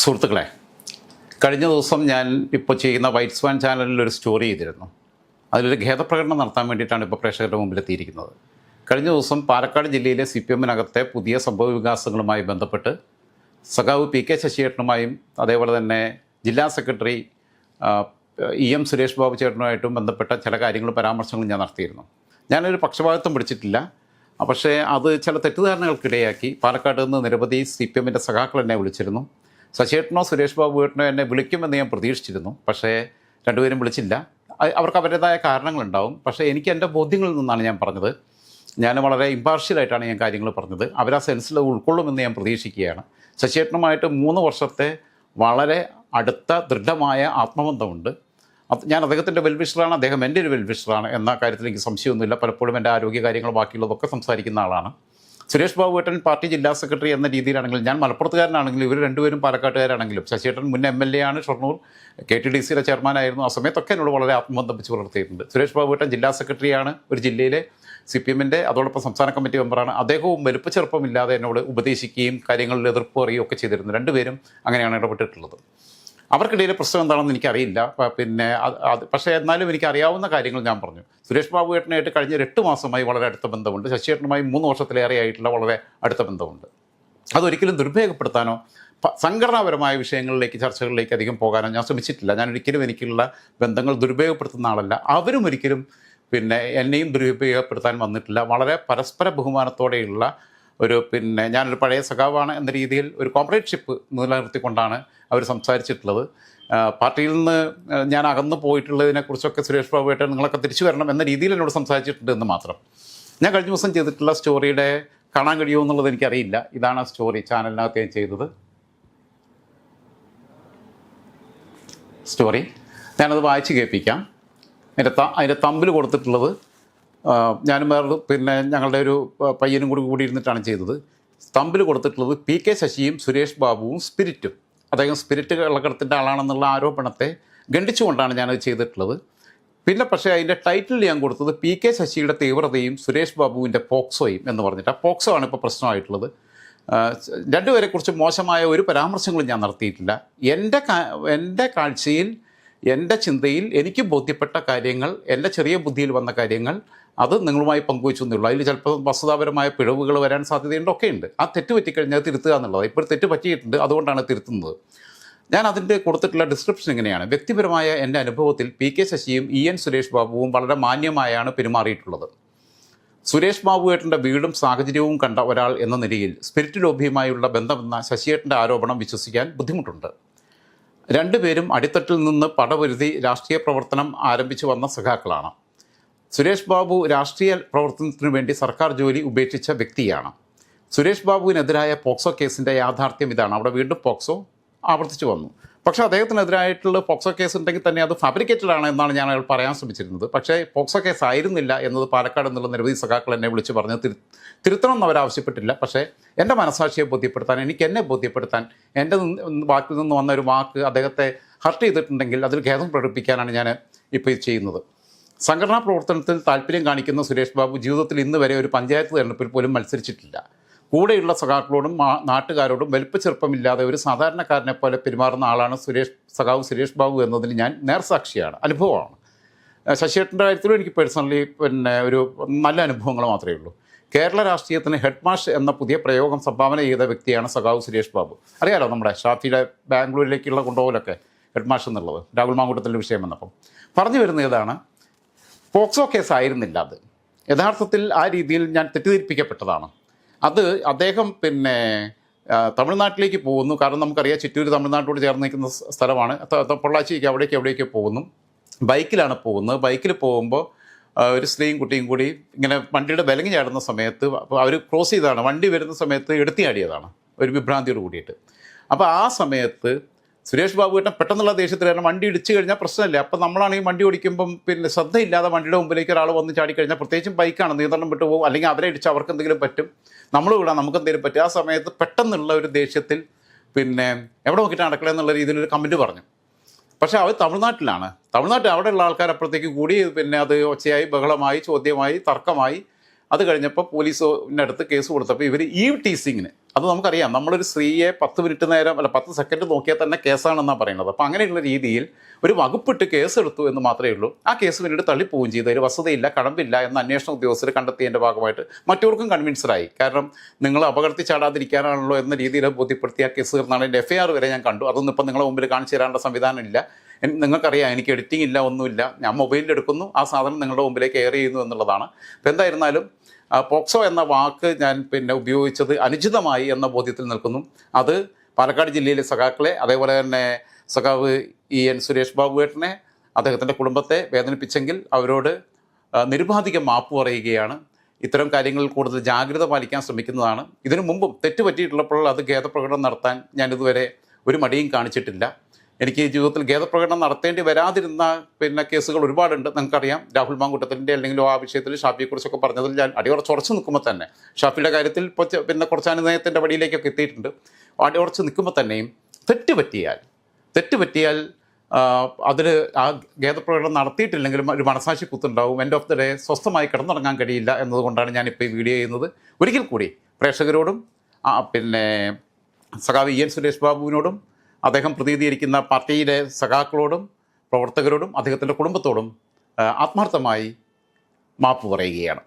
സുഹൃത്തുക്കളെ, കഴിഞ്ഞ ദിവസം ഞാൻ ഇപ്പോൾ ചെയ്യുന്ന വൈറ്റ് സ്വാൻ ചാനലിൽ ഒരു സ്റ്റോറി ചെയ്തിരുന്നു. അതിലൊരു ഖേദപ്രകടനം നടത്താൻ വേണ്ടിയിട്ടാണ് ഇപ്പോൾ പ്രേക്ഷകരുടെ മുമ്പിൽ എത്തിയിരിക്കുന്നത്. കഴിഞ്ഞ ദിവസം പാലക്കാട് ജില്ലയിലെ CPM-നകത്തെ പുതിയ സംഭവ വികാസങ്ങളുമായി ബന്ധപ്പെട്ട് സഖാവ് PK ശശിയേട്ടനുമായും അതേപോലെ തന്നെ ജില്ലാ സെക്രട്ടറി EM സുരേഷ് ബാബു ചേട്ടനുമായിട്ടും ബന്ധപ്പെട്ട ചില കാര്യങ്ങളും പരാമർശങ്ങളും ഞാൻ നടത്തിയിരുന്നു. ഞാനൊരു പക്ഷപാതിത്വം പിടിച്ചിട്ടില്ല. പക്ഷേ അത് ചില തെറ്റിദ്ധാരണകൾക്കിടയാക്കി പാലക്കാട് നിന്ന് നിരവധി CPM-ൻ്റെ സഖാക്കൾ എന്നെ വിളിച്ചിരുന്നു. ശശിയേട്ടനോ സുരേഷ് ബാബു ഏട്ടനോ എന്നെ വിളിക്കുമെന്ന് ഞാൻ പ്രതീക്ഷിച്ചിരുന്നു. പക്ഷേ രണ്ടുപേരും വിളിച്ചില്ല. അവർക്ക് അവരുടേതായ കാരണങ്ങളുണ്ടാവും. പക്ഷേ എനിക്ക് എൻ്റെ ബോധ്യങ്ങളിൽ നിന്നാണ് ഞാൻ പറഞ്ഞത്. ഞാൻ വളരെ ഇമ്പാർഷ്യലായിട്ടാണ് ഞാൻ കാര്യങ്ങൾ പറഞ്ഞത്. അവരാ സെൻസിൽ ഉൾക്കൊള്ളുമെന്ന് ഞാൻ പ്രതീക്ഷിക്കുകയാണ്. ശശിയേട്ടനുമായിട്ട് 3 വർഷത്തെ വളരെ അടുത്ത ദൃഢമായ ആത്മബന്ധമുണ്ട്. ഞാൻ അദ്ദേഹത്തിൻ്റെ വെൽവിഷറാണ്, അദ്ദേഹം എൻ്റെ ഒരു വെൽവിഷറാണ് എന്ന കാര്യത്തിൽ എനിക്ക് സംശയമൊന്നുമില്ല. പലപ്പോഴും എൻ്റെ ആരോഗ്യ കാര്യങ്ങൾ ബാക്കിയുള്ളതൊക്കെ സംസാരിക്കുന്ന ആളാണ്. സുരേഷ് ബാബു ഏട്ടൻ പാർട്ടി ജില്ലാ സെക്രട്ടറി എന്ന രീതിയിലാണെങ്കിലും, ഞാൻ മലപ്പുറത്തുകാരനാണെങ്കിലും ഇവർ രണ്ടുപേരും പാലക്കാട്ടുകാരാണെങ്കിലും, ശശിയേട്ടൻ മുൻ MLA ആണ്, ഷൊർണൂർ KTDCയുടെ ചെയർമാനായിരുന്നു. ആ സമയത്തൊക്കെ എന്നോട് വളരെ ആത്മബന്ധം വെച്ച് പുലർത്തിയിട്ടുണ്ട്. സുരേഷ് ബാബു ഏട്ടൻ ജില്ലാ സെക്രട്ടറിയാണ്, ഒരു ജില്ലയിലെ CPM-ൻ്റെ, അതോടൊപ്പം സംസ്ഥാന കമ്മിറ്റി മെമ്പറാണ്. അദ്ദേഹവും വലുപ്പ ചെറുപ്പമില്ലാതെ എന്നോട് ഉപദേശിക്കുകയും കാര്യങ്ങളിൽ എതിർപ്പ് പറയുകയും ഒക്കെ ചെയ്തിരുന്നു. രണ്ടുപേരും അങ്ങനെയാണ് ഇടപെട്ടിട്ടുള്ളത്. അവർക്കിടയിലെ പ്രശ്നം എന്താണെന്ന് എനിക്കറിയില്ല. പക്ഷേ എന്നാലും എനിക്കറിയാവുന്ന കാര്യങ്ങൾ ഞാൻ പറഞ്ഞു. സുരേഷ് ബാബു ഏട്ടനായിട്ട് കഴിഞ്ഞ 8 മാസമായി വളരെ അടുത്ത ബന്ധമുണ്ട്. ശശിയേട്ടനുമായി 3 വർഷത്തിലേറെ ആയിട്ടുള്ള വളരെ അടുത്ത ബന്ധമുണ്ട്. അതൊരിക്കലും ദുരുപയോഗപ്പെടുത്താനോ സംഘടനാപരമായ വിഷയങ്ങളിലേക്ക്, ചർച്ചകളിലേക്ക് അധികം പോകാനോ ഞാൻ ശ്രമിച്ചിട്ടില്ല. ഞാൻ ഒരിക്കലും എനിക്കുള്ള ബന്ധങ്ങൾ ദുരുപയോഗപ്പെടുത്തുന്ന ആളല്ല. അവരും ഒരിക്കലും എന്നെയും ദുരുപയോഗപ്പെടുത്താൻ വന്നിട്ടില്ല. വളരെ പരസ്പര ബഹുമാനത്തോടെയുള്ള ഞാനൊരു പഴയ സഖാവാണ് എന്ന രീതിയിൽ ഒരു കോംറേഡ്ഷിപ്പ് നിലനിർത്തിക്കൊണ്ടാണ് അവർ സംസാരിച്ചിട്ടുള്ളത്. പാർട്ടിയിൽ നിന്ന് ഞാൻ അകന്നു പോയിട്ടുള്ളതിനെക്കുറിച്ചൊക്കെ സുരേഷ് ബാബു ഏട്ടൻ നിങ്ങളൊക്കെ തിരിച്ചു വരണം എന്ന രീതിയിൽ എന്നോട് സംസാരിച്ചിട്ടുണ്ട് എന്ന് മാത്രം. ഞാൻ കഴിഞ്ഞ ദിവസം ചെയ്തിട്ടുള്ള സ്റ്റോറിയുടെ കാണാൻ കഴിയുമോ എന്നുള്ളത് എനിക്കറിയില്ല. ഇതാണ് സ്റ്റോറി, ചാനലിനകത്ത് ഞാൻ ചെയ്തത് സ്റ്റോറി. ഞാനത് വായിച്ച് കേൾപ്പിക്കാം. അതിൻ്റെ തമ്പിൽ കൊടുത്തിട്ടുള്ളത് ഞാനും വേറെ ഞങ്ങളുടെ ഒരു പയ്യനും കൂടി ഇരുന്നിട്ടാണ് ചെയ്തത്. തമ്പിൽ കൊടുത്തിട്ടുള്ളത് PK ശശിയും സുരേഷ് ബാബുവും സ്പിരിറ്റും. അദ്ദേഹം സ്പിരിറ്റ് കള്ളക്കടത്തിൻ്റെ ആളാണെന്നുള്ള ആരോപണത്തെ ഖണ്ഡിച്ചുകൊണ്ടാണ് ഞാനത് ചെയ്തിട്ടുള്ളത്. പക്ഷേ അതിൻ്റെ ടൈറ്റിൽ ഞാൻ കൊടുത്തത് PK ശശിയുടെ തീവ്രതയും സുരേഷ് ബാബുവിൻ്റെ പോക്സോയും എന്ന് പറഞ്ഞിട്ട്. ആ പോക്സോ ആണ് ഇപ്പോൾ പ്രശ്നമായിട്ടുള്ളത്. രണ്ടുപേരെക്കുറിച്ച് മോശമായ ഒരു പരാമർശങ്ങളും ഞാൻ നടത്തിയിട്ടില്ല. എൻ്റെ കാഴ്ചയിൽ, എൻ്റെ ചിന്തയിൽ എനിക്ക് ബോധ്യപ്പെട്ട കാര്യങ്ങൾ, എൻ്റെ ചെറിയ ബുദ്ധിയിൽ വന്ന കാര്യങ്ങൾ, അത് നിങ്ങളുമായി പങ്കുവെച്ചു എന്നുള്ളൂ. അതിൽ ചിലപ്പോൾ വസ്തുതാപരമായ പിഴവുകൾ വരാൻ സാധ്യതയുണ്ടൊക്കെയുണ്ട്. ആ തെറ്റ് പറ്റിക്കഴിഞ്ഞാൽ തിരുത്തുക എന്നുള്ളത്. ഇപ്പോൾ തെറ്റ് പറ്റിയിട്ടുണ്ട്, അതുകൊണ്ടാണ് തിരുത്തുന്നത്. ഞാൻ അതിൻ്റെ കൊടുത്തിട്ടുള്ള ഡിസ്ക്രിപ്ഷൻ ഇങ്ങനെയാണ്: വ്യക്തിപരമായ എൻ്റെ അനുഭവത്തിൽ PK ശശിയും EN സുരേഷ് ബാബുവും വളരെ മാന്യമായാണ് പെരുമാറിയിട്ടുള്ളത്. സുരേഷ് ബാബു ഏട്ടൻ്റെ വീടും സാഹചര്യവും കണ്ട ഒരാൾ എന്ന നിലയിൽ സ്പിരിറ്റ് ലോബിയുമായുള്ള ബന്ധമെന്ന ശശിയേട്ടൻ്റെ ആരോപണം വിശ്വസിക്കാൻ ബുദ്ധിമുട്ടുണ്ട്. രണ്ടുപേരും അടിത്തട്ടിൽ നിന്ന് പടപൊരുതി രാഷ്ട്രീയ പ്രവർത്തനം ആരംഭിച്ചു വന്ന സഖാക്കളാണ്. സുരേഷ് ബാബു രാഷ്ട്രീയ പ്രവർത്തനത്തിനു വേണ്ടി സർക്കാർ ജോലി ഉപേക്ഷിച്ച വ്യക്തിയാണ്. സുരേഷ് ബാബുവിനെതിരായ പോക്സോ കേസിൻ്റെ യാഥാർത്ഥ്യം ഇതാണ്. അവിടെ വീണ്ടും പോക്സോ ആവർത്തിച്ചു വന്നു. പക്ഷേ അദ്ദേഹത്തിനെതിരായിട്ടുള്ള പോക്സോ കേസ് ഉണ്ടെങ്കിൽ തന്നെ അത് ഫാബ്രിക്കേറ്റഡ് ആണ് എന്നാണ് ഞാൻ പറയാൻ ശ്രമിച്ചിരുന്നത്. പക്ഷേ പോക്സോ കേസ് ആയിരുന്നില്ല എന്നത് പാലക്കാട് നിന്നുള്ള നിരവധി സഖാക്കൾ എന്നെ വിളിച്ച് പറഞ്ഞ് തിരുത്തണം എന്ന് അവരാവശ്യപ്പെട്ടില്ല. പക്ഷേ എൻ്റെ മനസാക്ഷിയെ ബോധ്യപ്പെടുത്താൻ, എന്നെ ബോധ്യപ്പെടുത്താൻ, എൻ്റെ വാക്കിൽ നിന്ന് വന്ന ഒരു വാക്ക് അദ്ദേഹത്തെ ഹർട്ട് ചെയ്തിട്ടുണ്ടെങ്കിൽ അതിൽ ഖേദം പ്രകടിപ്പിക്കാനാണ് ഞാൻ ഇപ്പോൾ ഇത് ചെയ്യുന്നത്. സംഘടനാ പ്രവർത്തനത്തിൽ താല്പര്യം കാണിക്കുന്ന സുരേഷ് ബാബു ജീവിതത്തിൽ ഇന്ന് വരെ ഒരു പഞ്ചായത്ത് തെരഞ്ഞെടുപ്പിൽ പോലും മത്സരിച്ചിട്ടില്ല. കൂടെയുള്ള സഖാക്കളോടും നാട്ടുകാരോടും വലിപ്പ ചെറുപ്പമില്ലാതെ ഒരു സാധാരണക്കാരനെ പോലെ പെരുമാറുന്ന ആളാണ് സഖാവ് സുരേഷ് ബാബു എന്നതിൽ ഞാൻ നേർസാക്ഷിയാണ്, അനുഭവമാണ്. ശശിയേട്ടൻ്റെ കാര്യത്തിലും എനിക്ക് പേഴ്സണലി ഒരു നല്ല അനുഭവങ്ങൾ മാത്രമേ ഉള്ളൂ. കേരള രാഷ്ട്രീയത്തിന് ഹെഡ് മാഷ് എന്ന പുതിയ പ്രയോഗം സംഭാവന ചെയ്ത വ്യക്തിയാണ് സഖാവ് സുരേഷ് ബാബു. അറിയാലോ, നമ്മുടെ ഷാഫിയുടെ ബാംഗ്ലൂരിലേക്കുള്ള കൊണ്ടുപോകലൊക്കെ ഹെഡ് മാഷ് എന്നുള്ളത് രാഹുൽ മാങ്കൂട്ടത്തിൻ്റെ വിഷയം വന്നപ്പം പറഞ്ഞു വരുന്ന ഇതാണ്: പോക്സോ കേസ് ആയിരുന്നില്ല അത്. യഥാർത്ഥത്തിൽ ആ രീതിയിൽ ഞാൻ തെറ്റിദ്ധരിപ്പിക്കപ്പെട്ടതാണ്. അത് അദ്ദേഹം തമിഴ്നാട്ടിലേക്ക് പോകുന്നു. കാരണം നമുക്കറിയാം, ചിറ്റൂർ തമിഴ്നാട്ടോട് ചേർന്ന് നിൽക്കുന്ന സ്ഥലമാണ്. പൊള്ളാച്ചിക്ക് എവിടേക്കോ പോകുന്നു. ബൈക്കിലാണ് പോകുന്നത്. ബൈക്കിൽ പോകുമ്പോൾ ഒരു സ്ത്രീയും കുട്ടിയും കൂടി ഇങ്ങനെ വണ്ടിയുടെ വിലങ്ങി ചാടുന്ന സമയത്ത് അവർ ക്രോസ് ചെയ്തതാണ്. വണ്ടി വരുന്ന സമയത്ത് എടുത്തിയാടിയതാണ് ഒരു വിഭ്രാന്തിയോട് കൂടിയിട്ട്. അപ്പോൾ ആ സമയത്ത് സുരേഷ് ബാബു ഏട്ടൻ പെട്ടെന്നുള്ള ദേഷ്യത്തിൽ കാരണം വണ്ടി ഇടിച്ചു കഴിഞ്ഞാൽ പ്രശ്നമില്ല. അപ്പോൾ നമ്മളാണെങ്കിൽ വണ്ടി ഓടിക്കുമ്പം ശ്രദ്ധയില്ലാതെ വണ്ടിയുടെ മുമ്പിലേക്ക് ഒരാൾ വന്ന് ചാടിക്കഴിഞ്ഞാൽ, പ്രത്യേകിച്ചും ബൈക്കാണ്, നിയന്ത്രണം വിട്ടു പോകും. അല്ലെങ്കിൽ അവരെ ഇടിച്ച് അവർക്ക് എന്തെങ്കിലും പറ്റും, നമ്മൾ വിടാം, നമുക്ക് എന്തെങ്കിലും പറ്റും. ആ സമയത്ത് പെട്ടെന്നുള്ള ഒരു ദേഷ്യത്തിൽ എവിടെ നോക്കിയിട്ട് നടക്കണേ എന്നുള്ള രീതിയിലൊരു കമൻറ്റ് പറഞ്ഞു. പക്ഷേ അവർ തമിഴ്നാട്ടിലാണ്. അവിടെയുള്ള ആൾക്കാർ അപ്പുറത്തേക്ക് കൂടി അത് ഒച്ചയായി, ബഹളമായി, ചോദ്യമായി, തർക്കമായി. അത് കഴിഞ്ഞപ്പോൾ പോലീസിനടുത്ത് കേസ് കൊടുത്തപ്പോൾ ഇവർ ഈവ് ടീസിങ്ങിന്, അത് നമുക്കറിയാം. നമ്മളൊരു സ്ത്രീയെ 10 മിനിറ്റ് നേരം അല്ല 10 സെക്കൻഡ് നോക്കിയാൽ തന്നെ കേസാണെന്നാണ് പറയുന്നത്. അപ്പോൾ അങ്ങനെയുള്ള രീതിയിൽ ഒരു വകുപ്പിട്ട് കേസെടുത്തു എന്ന് മാത്രമേ ഉള്ളൂ. ആ കേസ് പിന്നീട് തള്ളിപ്പോവുകയും ചെയ്തു. ഒരു വസ്തുതയില്ല, കടമ്പില്ല എന്ന് അന്വേഷണ ഉദ്യോഗസ്ഥർ കണ്ടെത്തിയതിൻ്റെ ഭാഗമായിട്ട് മറ്റവർക്കും കൺവിൻസ്ഡായി. കാരണം നിങ്ങൾ അപകടത്തിൽ ചാടാതിരിക്കാനാണല്ലോ എന്ന രീതിയിൽ ബോധ്യപ്പെടുത്തിയ കേസ് തീർന്നാണ്. എൻ്റെ FIR വരെ ഞാൻ കണ്ടു. അതൊന്നും ഇപ്പം നിങ്ങളെ മുമ്പിൽ കാണിച്ചു തരാനുള്ള സംവിധാനം ഇല്ല. നിങ്ങൾക്കറിയാം, എനിക്ക് എഡിറ്റിംഗ് ഇല്ല, ഒന്നുമില്ല. ഞാൻ മൊബൈലിൽ എടുക്കുന്നു, ആ സാധനം നിങ്ങളുടെ മുമ്പിലേക്ക് എയർ ചെയ്യുന്നു എന്നുള്ളതാണ്. അപ്പോൾ എന്തായിരുന്നാലും പോക്സോ എന്ന വാക്ക് ഞാൻ ഉപയോഗിച്ചത് അനുചിതമായി എന്ന ബോധ്യത്തിൽ നിൽക്കുന്നു. അത് പാലക്കാട് ജില്ലയിലെ സഖാക്കളെ, അതേപോലെ തന്നെ സഖാവ് EN സുരേഷ് ബാബുവേട്ടനെ, അദ്ദേഹത്തിൻ്റെ കുടുംബത്തെ വേദനിപ്പിച്ചെങ്കിൽ അവരോട് നിരുപാധികം മാപ്പ് പറയുകയാണ്. ഇത്തരം കാര്യങ്ങളിൽ കൂടുതൽ ജാഗ്രത പാലിക്കാൻ ശ്രമിക്കുന്നതാണ്. ഇതിനു മുമ്പും തെറ്റ് പറ്റിയിട്ടുള്ളപ്പോൾ അത് ഖേദപ്രകടനം നടത്താൻ ഞാനിതുവരെ ഒരു മടിയും കാണിച്ചിട്ടില്ല. എനിക്ക് ജീവിതത്തിൽ ഖേദപ്രകടനം നടത്തേണ്ടി വരാതിരുന്ന കേസുകൾ ഒരുപാടുണ്ട്. നിങ്ങൾക്കറിയാം, രാഹുൽ മാങ്കൂട്ടത്തിൻ്റെ അല്ലെങ്കിൽ ആ വിഷയത്തിൽ ഷാഫിയെക്കുറിച്ചൊക്കെ പറഞ്ഞതിൽ ഞാൻ അടിയുറച്ച് നിൽക്കുമ്പോൾ തന്നെ, ഷാഫിയുടെ കാര്യത്തിൽ കുറച്ച് അനുനയത്തിൻ്റെ വഴിയിലേക്കൊക്കെ എത്തിയിട്ടുണ്ട്. അടിയുറച്ച് നിൽക്കുമ്പോൾ തന്നെയും തെറ്റ് പറ്റിയാൽ അതിൽ ആ ഖേദപ്രകടനം നടത്തിയിട്ടില്ലെങ്കിലും ഒരു മനസാക്ഷി കുത്തുണ്ടാവും. എൻഡ് ഓഫ് ദി ഡേ സ്വസ്ഥമായി കിടന്നുറങ്ങാൻ കഴിയില്ല എന്നതുകൊണ്ടാണ് ഞാനിപ്പോൾ ഈ വീഡിയോ ചെയ്യുന്നത്. ഒരിക്കൽ കൂടി പ്രേക്ഷകരോടും സഖാവ് EN സുരേഷ് ബാബുവിനോടും അദ്ദേഹം പ്രതിനിധീകരിക്കുന്ന പാർട്ടിയിലെ സഖാക്കളോടും പ്രവർത്തകരോടും അദ്ദേഹത്തിൻ്റെ കുടുംബത്തോടും ആത്മാർത്ഥമായി മാപ്പ് പറയുകയാണ്.